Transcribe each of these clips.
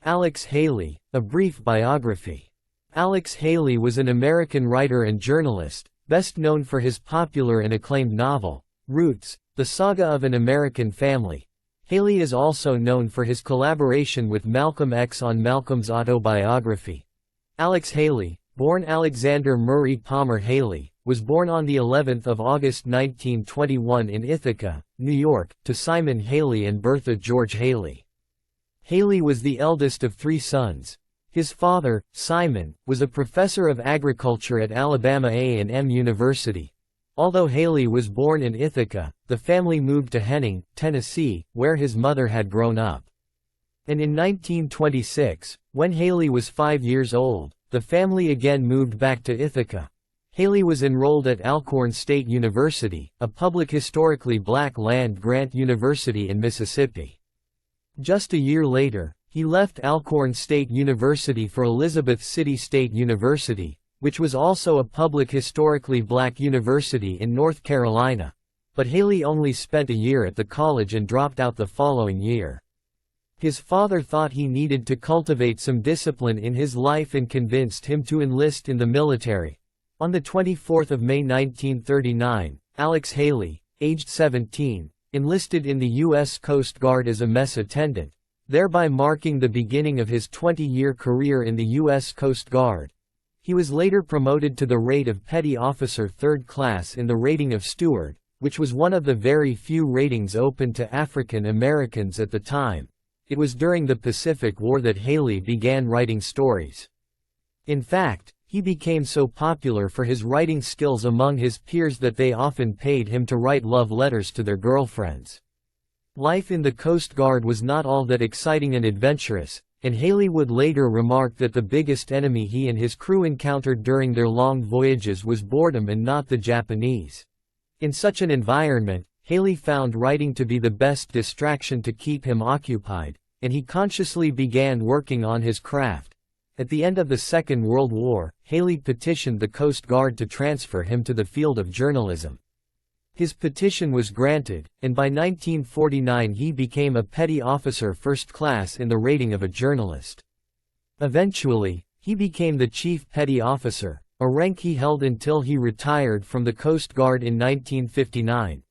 Alex Haley, A Brief Biography. Alex Haley was an American writer and journalist, best known for his popular and acclaimed novel, Roots, The Saga of an American Family. Haley is also known for his collaboration with Malcolm X on Malcolm's autobiography. Alex Haley, born Alexander Murray Palmer Haley, was born on the 11th of August 1921 in Ithaca, New York, to Simon Haley and Bertha George Haley. Haley was the eldest of 3 sons. His father, Simon, was a professor of agriculture at Alabama A&M University. Although Haley was born in Ithaca, the family moved to Henning, Tennessee, where his mother had grown up. And in 1926, when Haley was 5 years old, the family again moved back to Ithaca. Haley was enrolled at Alcorn State University, a public historically black land-grant university in Mississippi. Just a year later, he left Alcorn State University for Elizabeth City State University, which was also a public historically black university in North Carolina. But Haley only spent a year at the college and dropped out the following year. His father thought he needed to cultivate some discipline in his life and convinced him to enlist in the military. On the 24th of May 1939, Alex Haley, aged 17, enlisted in the U.S. Coast Guard as a mess attendant, thereby marking the beginning of his 20-year career in the U.S. Coast Guard. He was later promoted to the rate of Petty Officer 3rd Class in the rating of Steward, which was one of the very few ratings open to African Americans at the time. It was during the Pacific War that Haley began writing stories. In fact, he became so popular for his writing skills among his peers that they often paid him to write love letters to their girlfriends. Life in the Coast Guard was not all that exciting and adventurous, and Haley would later remark that the biggest enemy he and his crew encountered during their long voyages was boredom and not the Japanese. In such an environment, Haley found writing to be the best distraction to keep him occupied, and he consciously began working on his craft. At the end of the Second World War, Haley petitioned the Coast Guard to transfer him to the field of journalism. His petition was granted, and by 1949 he became a petty officer 1st class in the rating of a journalist. Eventually, he became the chief petty officer, a rank he held until he retired from the Coast Guard in 1959.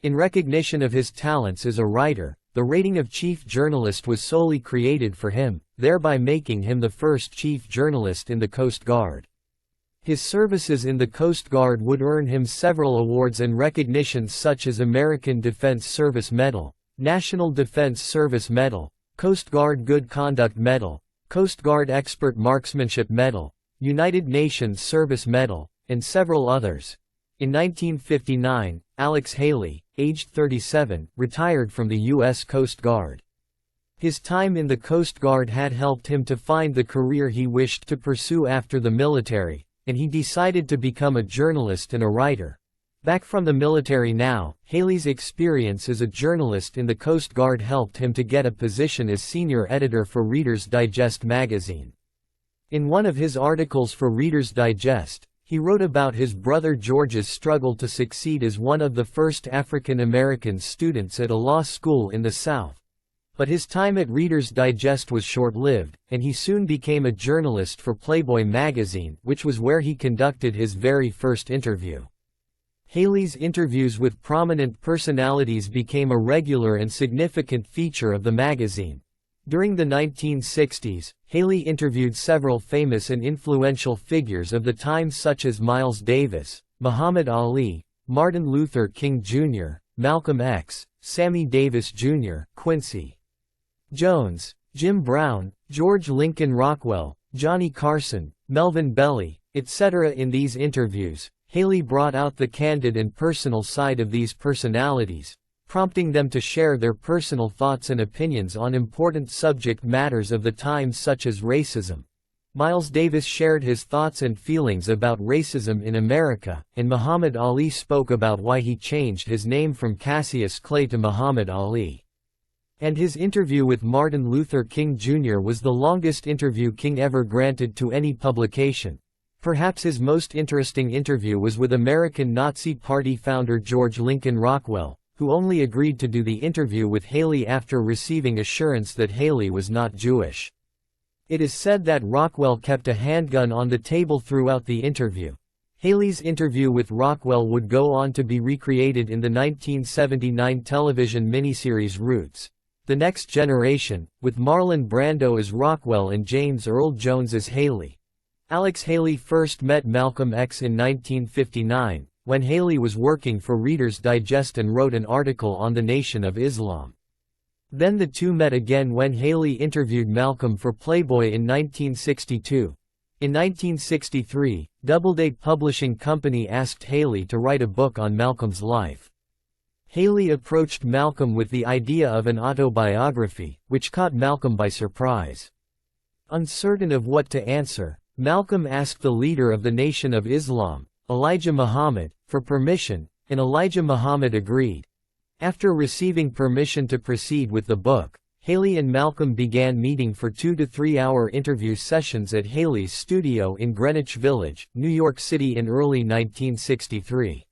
In recognition of his talents as a writer, the rating of chief journalist was solely created for him, thereby making him the first chief journalist in the Coast Guard. His services in the Coast Guard would earn him several awards and recognitions such as American Defense Service Medal, National Defense Service Medal, Coast Guard Good Conduct Medal, Coast Guard Expert Marksmanship Medal, United Nations Service Medal, and several others. In 1959, Alex Haley, aged 37, retired from the U.S. Coast Guard. His time in the Coast Guard had helped him to find the career he wished to pursue after the military, and he decided to become a journalist and a writer. Back from the military now, Haley's experience as a journalist in the Coast Guard helped him to get a position as senior editor for Reader's Digest magazine. In one of his articles for Reader's Digest, he wrote about his brother George's struggle to succeed as one of the first African American students at a law school in the South. But his time at Reader's Digest was short-lived, and he soon became a journalist for Playboy magazine, which was where he conducted his very first interview. Haley's interviews with prominent personalities became a regular and significant feature of the magazine. During the 1960s, Haley interviewed several famous and influential figures of the time such as Miles Davis, Muhammad Ali, Martin Luther King Jr., Malcolm X, Sammy Davis Jr., Quincy Jones, Jim Brown, George Lincoln Rockwell, Johnny Carson, Melvin Belly, etc. In these interviews, Haley brought out the candid and personal side of these personalities, prompting them to share their personal thoughts and opinions on important subject matters of the time such as racism. Miles Davis shared his thoughts and feelings about racism in America, and Muhammad Ali spoke about why he changed his name from Cassius Clay to Muhammad Ali. And his interview with Martin Luther King Jr. was the longest interview King ever granted to any publication. Perhaps his most interesting interview was with American Nazi Party founder George Lincoln Rockwell, who only agreed to do the interview with Haley after receiving assurance that Haley was not Jewish. It is said that Rockwell kept a handgun on the table throughout the interview. Haley's interview with Rockwell would go on to be recreated in the 1979 television miniseries Roots: The Next Generation, with Marlon Brando as Rockwell and James Earl Jones as Haley. Alex Haley first met Malcolm X in 1959, when Haley was working for Reader's Digest and wrote an article on the Nation of Islam. Then the two met again when Haley interviewed Malcolm for Playboy in 1962. In 1963, Doubleday Publishing Company asked Haley to write a book on Malcolm's life. Haley approached Malcolm with the idea of an autobiography, which caught Malcolm by surprise. Uncertain of what to answer, Malcolm asked the leader of the Nation of Islam, Elijah Muhammad, for permission, and Elijah Muhammad agreed. After receiving permission to proceed with the book, Haley and Malcolm began meeting for 2 to 3 hour interview sessions at Haley's studio in Greenwich Village, New York City in early 1963.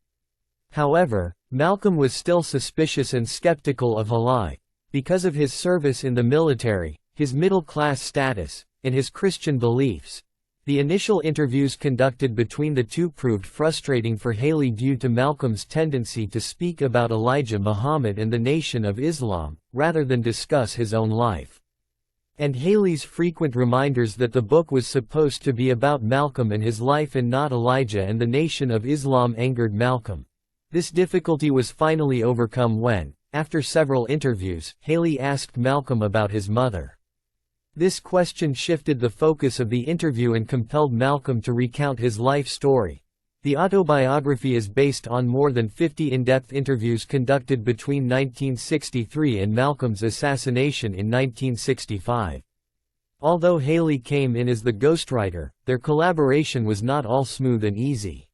However, Malcolm was still suspicious and skeptical of Haley, because of his service in the military, his middle-class status, and his Christian beliefs. The initial interviews conducted between the two proved frustrating for Haley due to Malcolm's tendency to speak about Elijah Muhammad and the Nation of Islam, rather than discuss his own life. And Haley's frequent reminders that the book was supposed to be about Malcolm and his life and not Elijah and the Nation of Islam angered Malcolm. This difficulty was finally overcome when, after several interviews, Haley asked Malcolm about his mother. This question shifted the focus of the interview and compelled Malcolm to recount his life story. The autobiography is based on more than 50 in-depth interviews conducted between 1963 and Malcolm's assassination in 1965. Although Haley came in as the ghostwriter, their collaboration was not all smooth and easy.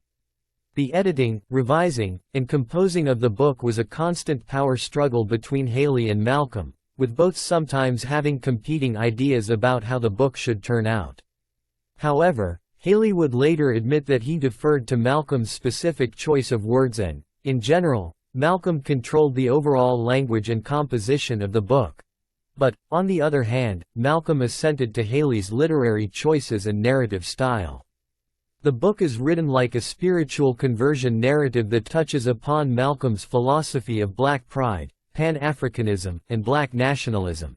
The editing, revising, and composing of the book was a constant power struggle between Haley and Malcolm, with both sometimes having competing ideas about how the book should turn out. However, Haley would later admit that he deferred to Malcolm's specific choice of words and, in general, Malcolm controlled the overall language and composition of the book. But, on the other hand, Malcolm assented to Haley's literary choices and narrative style. The book is written like a spiritual conversion narrative that touches upon Malcolm's philosophy of black pride, Pan-Africanism, and black nationalism.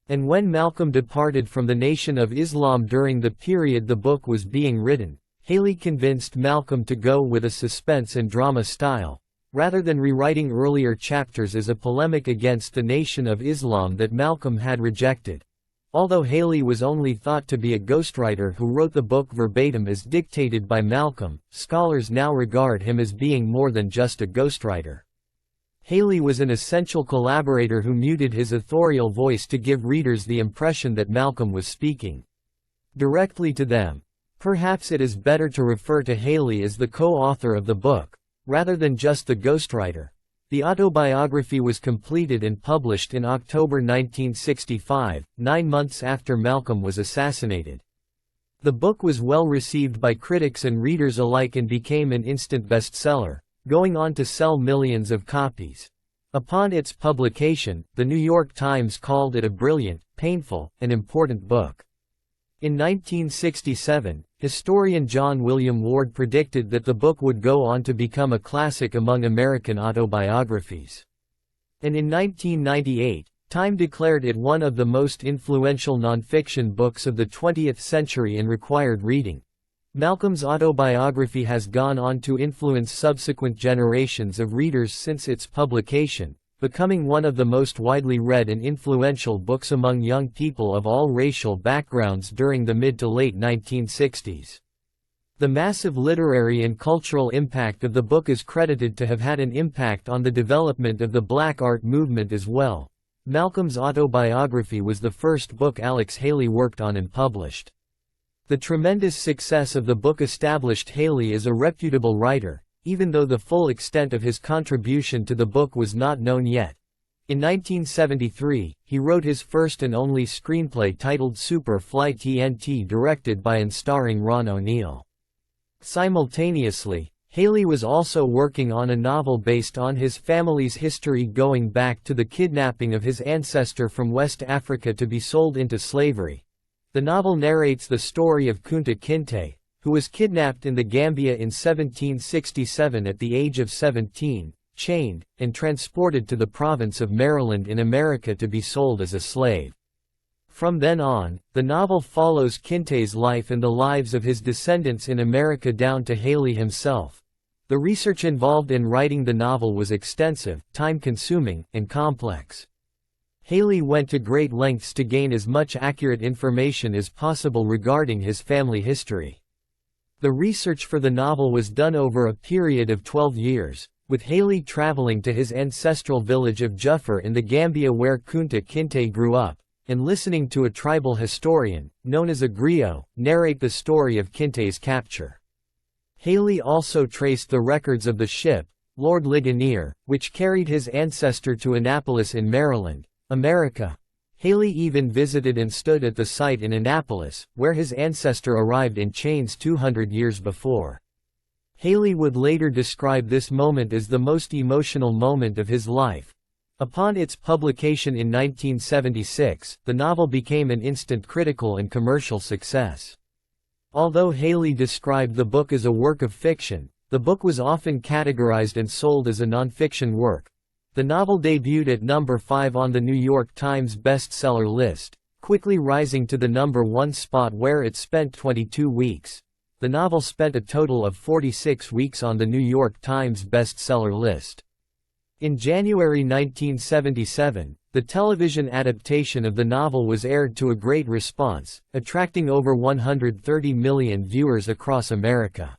And when Malcolm departed from the Nation of Islam during the period the book was being written, Haley convinced Malcolm to go with a suspense and drama style, rather than rewriting earlier chapters as a polemic against the Nation of Islam that Malcolm had rejected. Although Haley was only thought to be a ghostwriter who wrote the book verbatim as dictated by Malcolm, scholars now regard him as being more than just a ghostwriter. Haley was an essential collaborator who muted his authorial voice to give readers the impression that Malcolm was speaking directly to them. Perhaps it is better to refer to Haley as the co-author of the book, rather than just the ghostwriter. The autobiography was completed and published in October 1965, 9 months after Malcolm was assassinated. The book was well received by critics and readers alike and became an instant bestseller, going on to sell millions of copies. Upon its publication, the New York Times called it a brilliant, painful, and important book. In 1967, historian John William Ward predicted that the book would go on to become a classic among American autobiographies. And in 1998, Time declared it one of the most influential nonfiction books of the 20th century and required reading. Malcolm's autobiography has gone on to influence subsequent generations of readers since its publication, becoming one of the most widely read and influential books among young people of all racial backgrounds during the mid to late 1960s. The massive literary and cultural impact of the book is credited to have had an impact on the development of the Black art movement as well. Malcolm's autobiography was the first book Alex Haley worked on and published. The tremendous success of the book established Haley as a reputable writer, even though the full extent of his contribution to the book was not known yet. In 1973, he wrote his first and only screenplay titled Super Flight TNT, directed by and starring Ron O'Neal. Simultaneously, Haley was also working on a novel based on his family's history going back to the kidnapping of his ancestor from West Africa to be sold into slavery. The novel narrates the story of Kunta Kinte, who was kidnapped in the Gambia in 1767 at the age of 17, chained, and transported to the province of Maryland in America to be sold as a slave. From then on, the novel follows Kinte's life and the lives of his descendants in America down to Haley himself. The research involved in writing the novel was extensive, time-consuming, and complex. Haley went to great lengths to gain as much accurate information as possible regarding his family history. The research for the novel was done over a period of 12 years, with Haley traveling to his ancestral village of Juffer in the Gambia where Kunta Kinte grew up, and listening to a tribal historian, known as a griot, narrate the story of Kinte's capture. Haley also traced the records of the ship, Lord Ligonier, which carried his ancestor to Annapolis in Maryland, America. Haley even visited and stood at the site in Annapolis, where his ancestor arrived in chains 200 years before. Haley would later describe this moment as the most emotional moment of his life. Upon its publication in 1976, the novel became an instant critical and commercial success. Although Haley described the book as a work of fiction, the book was often categorized and sold as a nonfiction work. The novel debuted at number 5 on the New York Times bestseller list, quickly rising to the number 1 spot where it spent 22 weeks. The novel spent a total of 46 weeks on the New York Times bestseller list. In January 1977, the television adaptation of the novel was aired to a great response, attracting over 130 million viewers across America.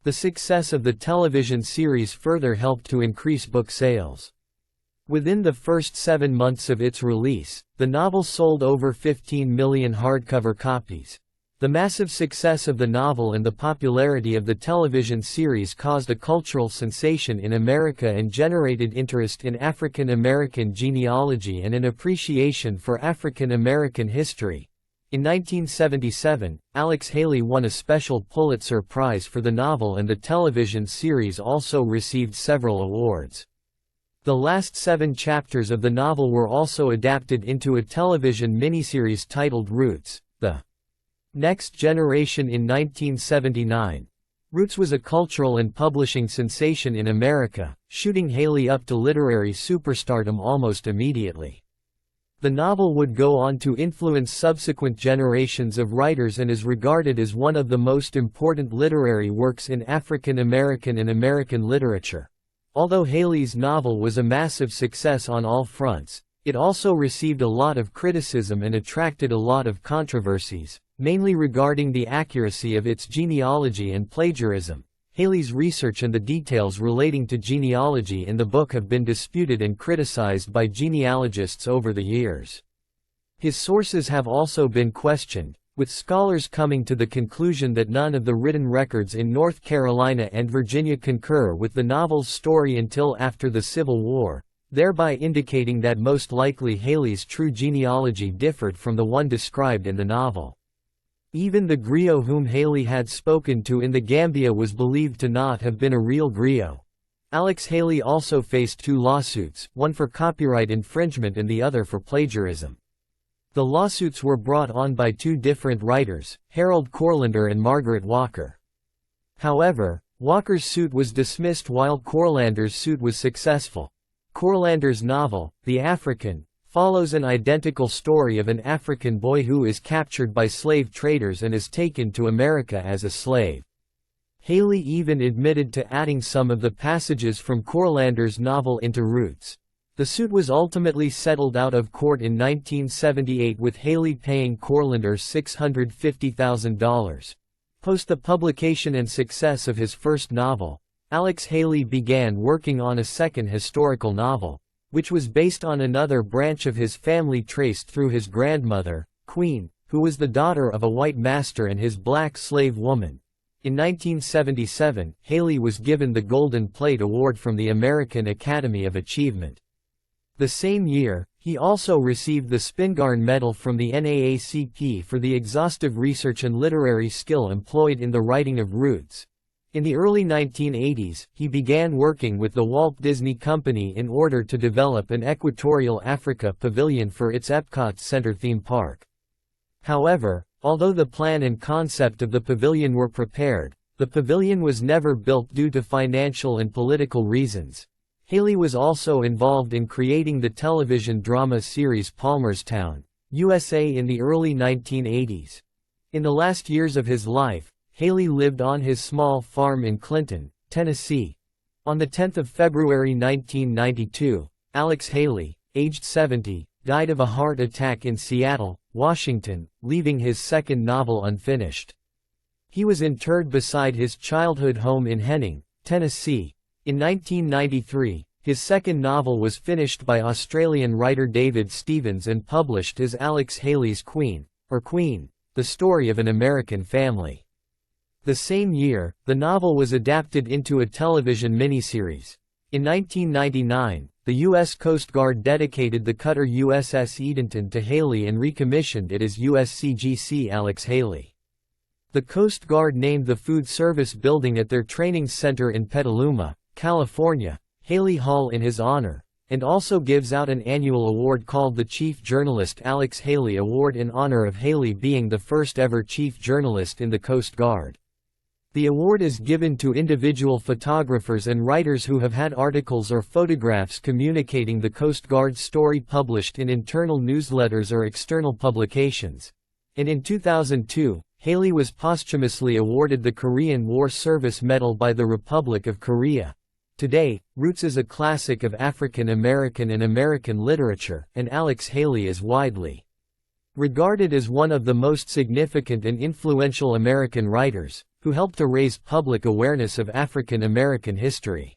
The success of the television series further helped to increase book sales. Within the first 7 months of its release, the novel sold over 15 million hardcover copies. The massive success of the novel and the popularity of the television series caused a cultural sensation in America and generated interest in African American genealogy and an appreciation for African American history. In 1977, Alex Haley won a special Pulitzer Prize for the novel, and the television series also received several awards. The last 7 chapters of the novel were also adapted into a television miniseries titled Roots: The Next Generation in 1979. Roots was a cultural and publishing sensation in America, shooting Haley up to literary superstardom almost immediately. The novel would go on to influence subsequent generations of writers and is regarded as one of the most important literary works in African American and American literature. Although Haley's novel was a massive success on all fronts, it also received a lot of criticism and attracted a lot of controversies, mainly regarding the accuracy of its genealogy and plagiarism. Haley's research and the details relating to genealogy in the book have been disputed and criticized by genealogists over the years. His sources have also been questioned, with scholars coming to the conclusion that none of the written records in North Carolina and Virginia concur with the novel's story until after the Civil War, thereby indicating that most likely Haley's true genealogy differed from the one described in the novel. Even the griot whom Haley had spoken to in the Gambia was believed to not have been a real griot. Alex Haley also faced 2 lawsuits, one for copyright infringement and the other for plagiarism. The lawsuits were brought on by 2 different writers, Harold Corlander and Margaret Walker. However, Walker's suit was dismissed while Corlander's suit was successful. Corlander's novel, The African, follows an identical story of an African boy who is captured by slave traders and is taken to America as a slave. Haley even admitted to adding some of the passages from Corlander's novel into Roots. The suit was ultimately settled out of court in 1978 with Haley paying Corlander $650,000. Post the publication and success of his first novel, Alex Haley began working on a second historical novel, which was based on another branch of his family traced through his grandmother, Queen, who was the daughter of a white master and his black slave woman. In 1977, Haley was given the Golden Plate Award from the American Academy of Achievement. The same year, he also received the Spingarn Medal from the NAACP for the exhaustive research and literary skill employed in the writing of Roots. In the early 1980s, he began working with the Walt Disney Company in order to develop an Equatorial Africa pavilion for its Epcot Center theme park. However, although the plan and concept of the pavilion were prepared, the pavilion was never built due to financial and political reasons. Haley was also involved in creating the television drama series Palmerstown, USA in the early 1980s. In the last years of his life, Haley lived on his small farm in Clinton, Tennessee. On 10 February 1992, Alex Haley, aged 70, died of a heart attack in Seattle, Washington, leaving his second novel unfinished. He was interred beside his childhood home in Henning, Tennessee. In 1993, his second novel was finished by Australian writer David Stevens and published as Alex Haley's Queen, or Queen, The Story of an American Family. The same year, the novel was adapted into a television miniseries. In 1999, the U.S. Coast Guard dedicated the cutter USS Edenton to Haley and recommissioned it as USCGC Alex Haley. The Coast Guard named the Food Service building at their training center in Petaluma, California, Haley Hall in his honor, and also gives out an annual award called the Chief Journalist Alex Haley Award in honor of Haley being the first ever chief journalist in the Coast Guard. The award is given to individual photographers and writers who have had articles or photographs communicating the Coast Guard's story published in internal newsletters or external publications. And in 2002, Haley was posthumously awarded the Korean War Service Medal by the Republic of Korea. Today, Roots is a classic of African American and American literature, and Alex Haley is widely regarded as one of the most significant and influential American writers, who helped to raise public awareness of African American history.